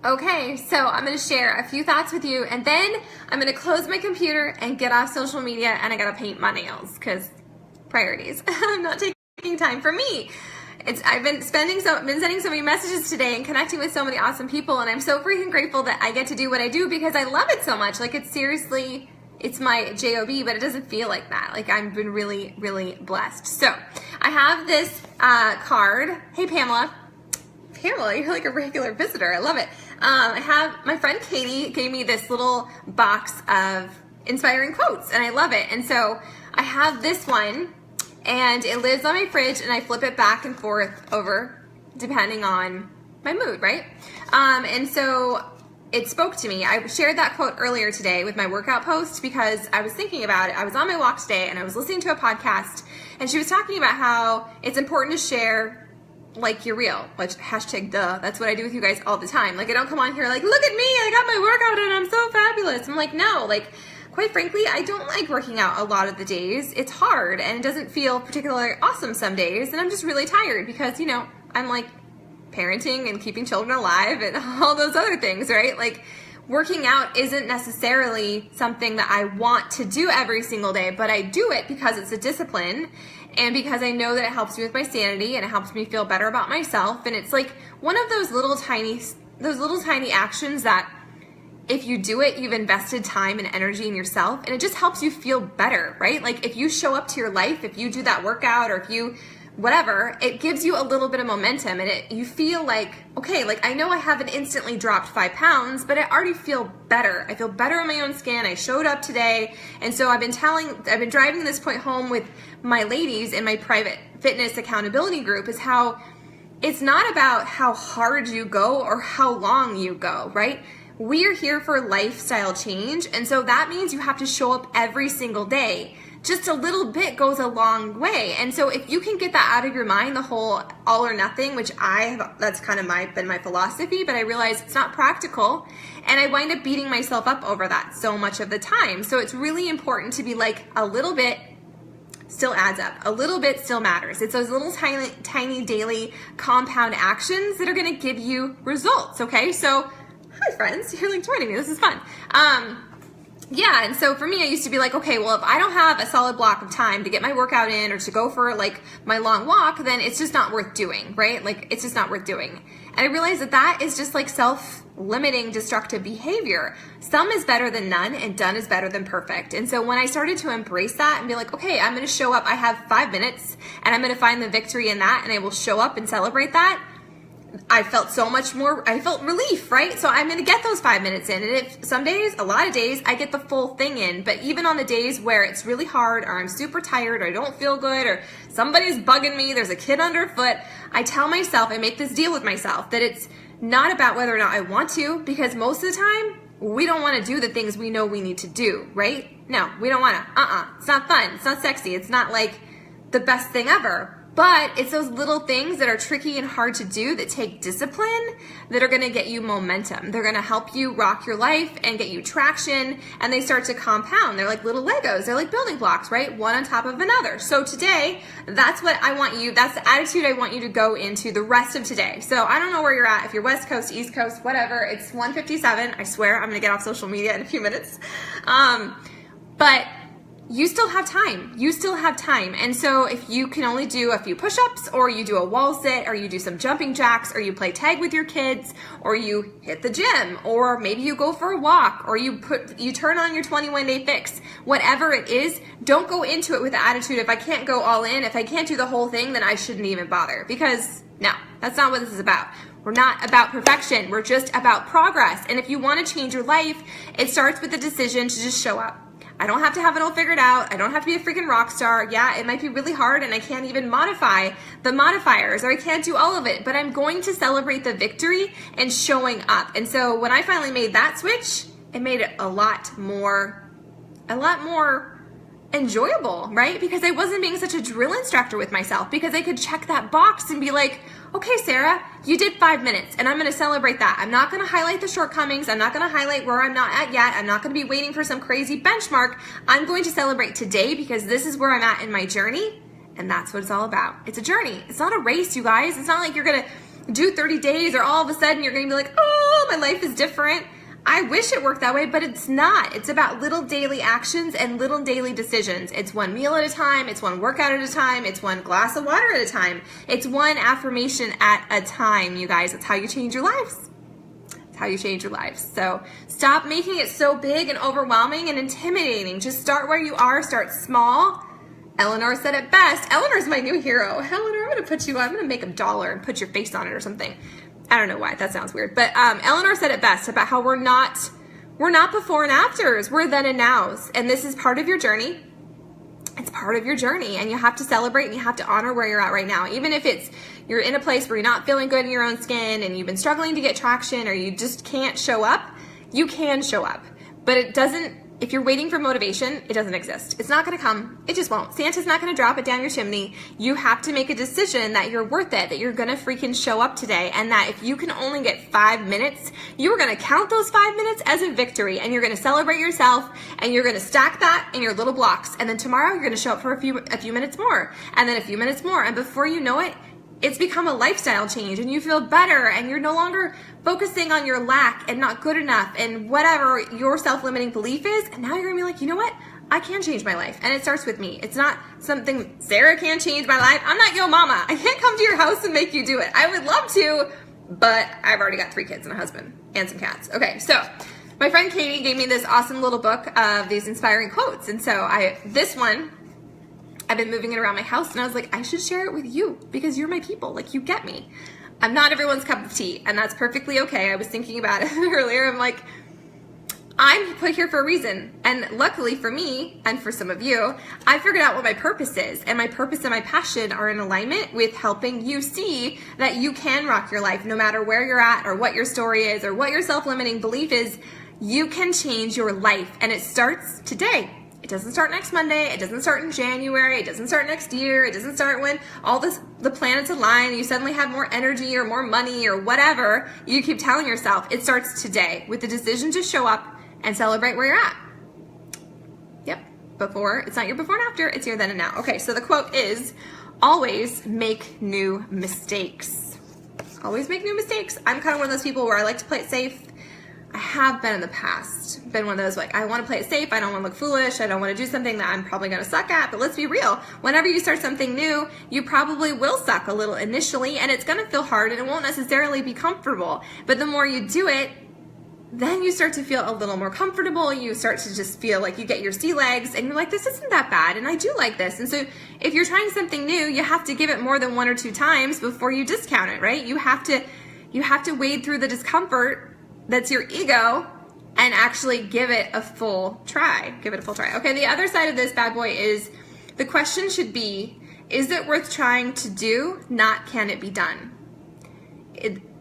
Okay, so I'm going to share a few thoughts with you, and then I'm going to close my computer and get off social media, and I got to paint my nails because priorities. I'm not taking time for me. I've been sending so many messages today and connecting with so many awesome people, and I'm so freaking grateful that I get to do what I do because I love it so much. Like, it's my job, but it doesn't feel like that. Like, I've been really, really blessed. So I have this card. Hey, Pamela, you're like a regular visitor. I love it. I have my friend Katie gave me this little box of inspiring quotes, and I love it. And so I have this one, and it lives on my fridge, and I flip it back and forth over depending on my mood, right? And so it spoke to me. I shared that quote earlier today with my workout post because I was thinking about it. I was on my walk today, and I was listening to a podcast, and she was talking about how it's important to share like you're real, which hashtag duh. That's what I do with you guys all the time. Like, I don't come on here like, look at me, I got my workout and I'm so fabulous. I'm like, no, like, quite frankly, I don't like working out a lot of the days. It's hard and it doesn't feel particularly awesome some days. And I'm just really tired because, you know, I'm like parenting and keeping children alive and all those other things, right? Like, working out isn't necessarily something that I want to do every single day, but I do it because it's a discipline and because I know that it helps me with my sanity and it helps me feel better about myself. And it's like one of those little tiny actions that if you do it, you've invested time and energy in yourself, and it just helps you feel better, right? Like, if you show up to your life, if you do that workout, or if you whatever, it gives you a little bit of momentum, and you feel like, okay, like, I know I haven't instantly dropped 5 pounds, but I already feel better. I feel better in my own skin. I showed up today. And so I've been driving this point home with my ladies in my private fitness accountability group, is how it's not about how hard you go or how long you go, right? We're here for lifestyle change. And so that means you have to show up every single day. Just a little bit goes a long way. And so if you can get that out of your mind, the whole all or nothing, which that's kind of been my philosophy, but I realize it's not practical. And I wind up beating myself up over that so much of the time. So it's really important to be like, a little bit still adds up. A little bit still matters. It's those little tiny daily compound actions that are going to give you results. Okay. So hi friends, you're like joining me. This is fun. Yeah, and so for me, I used to be like, okay, well, if I don't have a solid block of time to get my workout in or to go for like my long walk, then it's just not worth doing, right? Like, it's just not worth doing. And I realized that is just like self-limiting destructive behavior. Some is better than none, and done is better than perfect. And so when I started to embrace that and be like, okay, I'm going to show up, I have 5 minutes, and I'm going to find the victory in that, and I will show up and celebrate that, I felt I felt relief, right? So I'm going to get those 5 minutes in. And if some days, a lot of days, I get the full thing in. But even on the days where it's really hard, or I'm super tired, or I don't feel good, or somebody's bugging me, there's a kid underfoot, I tell myself, I make this deal with myself that it's not about whether or not I want to, because most of the time, we don't want to do the things we know we need to do, right? No, we don't want to. It's not fun. It's not sexy. It's not like the best thing ever. But it's those little things that are tricky and hard to do that take discipline that are going to get you momentum. They're going to help you rock your life and get you traction, and they start to compound. They're like little Legos. They're like building blocks, right? One on top of another. So today, that's the attitude I want you to go into the rest of today. So I don't know where you're at, if you're West Coast, East Coast, whatever. It's 1:57. I swear I'm going to get off social media in a few minutes. But you still have time. You still have time. And so if you can only do a few push-ups, or you do a wall sit, or you do some jumping jacks, or you play tag with your kids, or you hit the gym, or maybe you go for a walk, or you turn on your 21-day fix, whatever it is, don't go into it with the attitude, if I can't go all in, if I can't do the whole thing, then I shouldn't even bother. Because no, that's not what this is about. We're not about perfection. We're just about progress. And if you want to change your life, it starts with the decision to just show up. I don't have to have it all figured out. I don't have to be a freaking rock star. Yeah, it might be really hard, and I can't even modify the modifiers, or I can't do all of it, but I'm going to celebrate the victory and showing up. And so when I finally made that switch, it made it a lot more enjoyable, right? Because I wasn't being such a drill instructor with myself, because I could check that box and be like, okay, Sarah, you did 5 minutes, and I'm going to celebrate that. I'm not going to highlight the shortcomings. I'm not going to highlight where I'm not at yet. I'm not going to be waiting for some crazy benchmark. I'm going to celebrate today, because this is where I'm at in my journey, and that's what it's all about. It's a journey. It's not a race, you guys. It's not like you're going to do 30 days or all of a sudden you're going to be like, oh, my life is different. I wish it worked that way, but it's not. It's about little daily actions and little daily decisions. It's one meal at a time. It's one workout at a time. It's one glass of water at a time. It's one affirmation at a time, you guys. That's how you change your lives. It's how you change your lives. So stop making it so big and overwhelming and intimidating. Just start where you are. Start small. Eleanor said it best. Eleanor's my new hero. Eleanor, I'm going to make $1 and put your face on it or something. I don't know why, that sounds weird. But Eleanor said it best about how we're not before and afters. We're then and nows. And this is part of your journey. It's part of your journey. And you have to celebrate and you have to honor where you're at right now. Even if you're in a place where you're not feeling good in your own skin and you've been struggling to get traction or you just can't show up, you can show up. But it doesn't, if you're waiting for motivation, it doesn't exist. It's not going to come. It just won't. Santa's not going to drop it down your chimney. You have to make a decision that you're worth it, that you're going to freaking show up today, and that if you can only get 5 minutes, you're going to count those 5 minutes as a victory, and you're going to celebrate yourself, and you're going to stack that in your little blocks. And then tomorrow, you're going to show up for a few minutes more, and then a few minutes more, and before you know it, it's become a lifestyle change and you feel better and you're no longer focusing on your lack and not good enough and whatever your self-limiting belief is. And now you're gonna be like, you know what? I can change my life. And it starts with me. It's not something Sarah can change my life. I'm not your mama. I can't come to your house and make you do it. I would love to, but I've already got 3 kids and a husband and some cats. Okay, so my friend Katie gave me this awesome little book of these inspiring quotes. And so this one, I've been moving it around my house and I was like, I should share it with you because you're my people. Like, you get me. I'm not everyone's cup of tea and that's perfectly okay. I was thinking about it earlier. I'm like, I'm put here for a reason. And luckily for me and for some of you, I figured out what my purpose is. And my purpose and my passion are in alignment with helping you see that you can rock your life no matter where you're at or what your story is or what your self-limiting belief is. You can change your life and it starts today. It doesn't start next Monday. It doesn't start in January. It doesn't start next year. It doesn't start when the planets align and you suddenly have more energy or more money or whatever you keep telling yourself. It starts today with the decision to show up and celebrate where you're at. Yep. It's not your before and after. It's your then and now. Okay, so the quote is, always make new mistakes. Always make new mistakes. I'm kind of one of those people where I like to play it safe. I have been in the past, been one of those like, I want to play it safe, I don't want to look foolish, I don't want to do something that I'm probably going to suck at, but let's be real, whenever you start something new, you probably will suck a little initially, and it's going to feel hard, and it won't necessarily be comfortable, but the more you do it, then you start to feel a little more comfortable, you start to just feel like you get your sea legs, and you're like, this isn't that bad, and I do like this, and so if you're trying something new, you have to give it more than 1 or 2 times before you discount it, right? You have to wade through the discomfort that's your ego and actually give it a full try. Okay, the other side of this bad boy is the question should be, is it worth trying to do, not can it be done?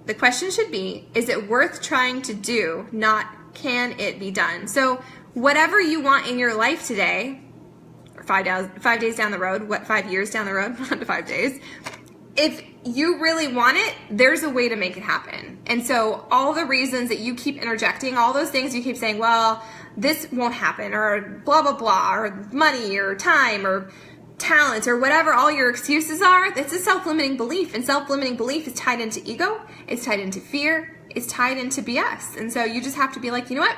The question should be, is it worth trying to do, not can it be done? So whatever you want in your life today, or 5 days down the road, 5 years down the road, not to 5 days, if you really want it, there's a way to make it happen. And so all the reasons that you keep interjecting, all those things you keep saying, well, this won't happen, or blah, blah, blah, or money, or time, or talent, or whatever all your excuses are, that's a self-limiting belief. And self-limiting belief is tied into ego, it's tied into fear, it's tied into BS. And so you just have to be like, you know what?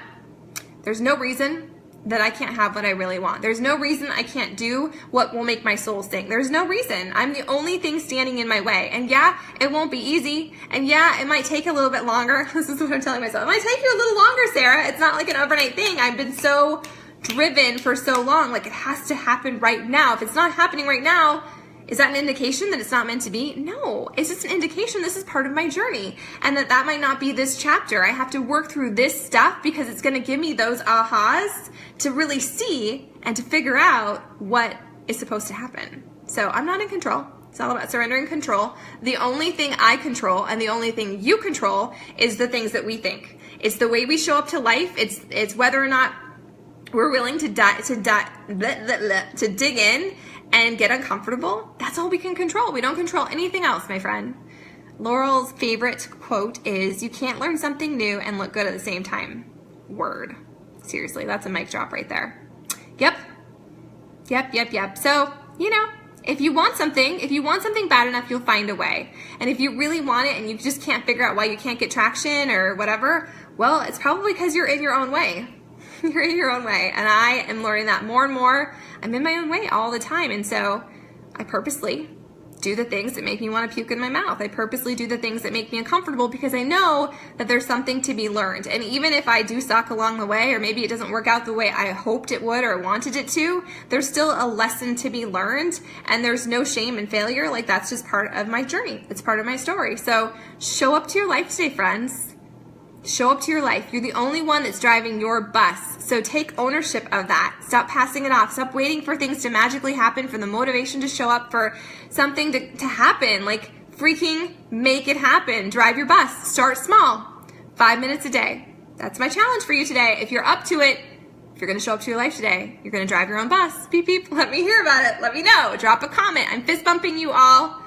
There's no reason that I can't have what I really want. There's no reason I can't do what will make my soul sing. There's no reason. I'm the only thing standing in my way. And yeah, it won't be easy. And yeah, it might take a little bit longer. This is what I'm telling myself. It might take you a little longer, Sarah. It's not like an overnight thing. I've been so driven for so long. Like, it has to happen right now. If it's not happening right now, is that an indication that it's not meant to be? No, it's just an indication this is part of my journey and that might not be this chapter. I have to work through this stuff because it's going to give me those ahas to really see and to figure out what is supposed to happen. So I'm not in control. It's all about surrendering control. The only thing I control and the only thing you control is the things that we think. It's the way we show up to life. It's whether or not we're willing to dig in and get uncomfortable. That's all we can control. We don't control anything else, my friend. Laurel's favorite quote is, you can't learn something new and look good at the same time. Word. Seriously, that's a mic drop right there. Yep. So, If you want something bad enough, you'll find a way. And if you really want it and you just can't figure out why you can't get traction or whatever, well, it's probably because you're in your own way. You're in your own way. And I am learning that more and more. I'm in my own way all the time. And so I purposely do the things that make me want to puke in my mouth. I purposely do the things that make me uncomfortable because I know that there's something to be learned. And even if I do suck along the way, or maybe it doesn't work out the way I hoped it would or wanted it to, there's still a lesson to be learned, and there's no shame in failure. Like, that's just part of my journey. It's part of my story. So show up to your life today, friends. Show up to your life. You're the only one that's driving your bus. So take ownership of that. Stop passing it off. Stop waiting for things to magically happen, for the motivation to show up, for something to happen. Like, freaking make it happen. Drive your bus. Start small. 5 minutes a day. That's my challenge for you today. If you're up to it, if you're going to show up to your life today, you're going to drive your own bus. Beep, beep. Let me hear about it. Let me know. Drop a comment. I'm fist bumping you all.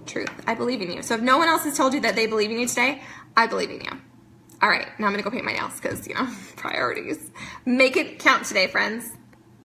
Truth. I believe in you. So if no one else has told you that they believe in you today, I believe in you. All right, now I'm gonna go paint my nails because, priorities. Make it count today, friends.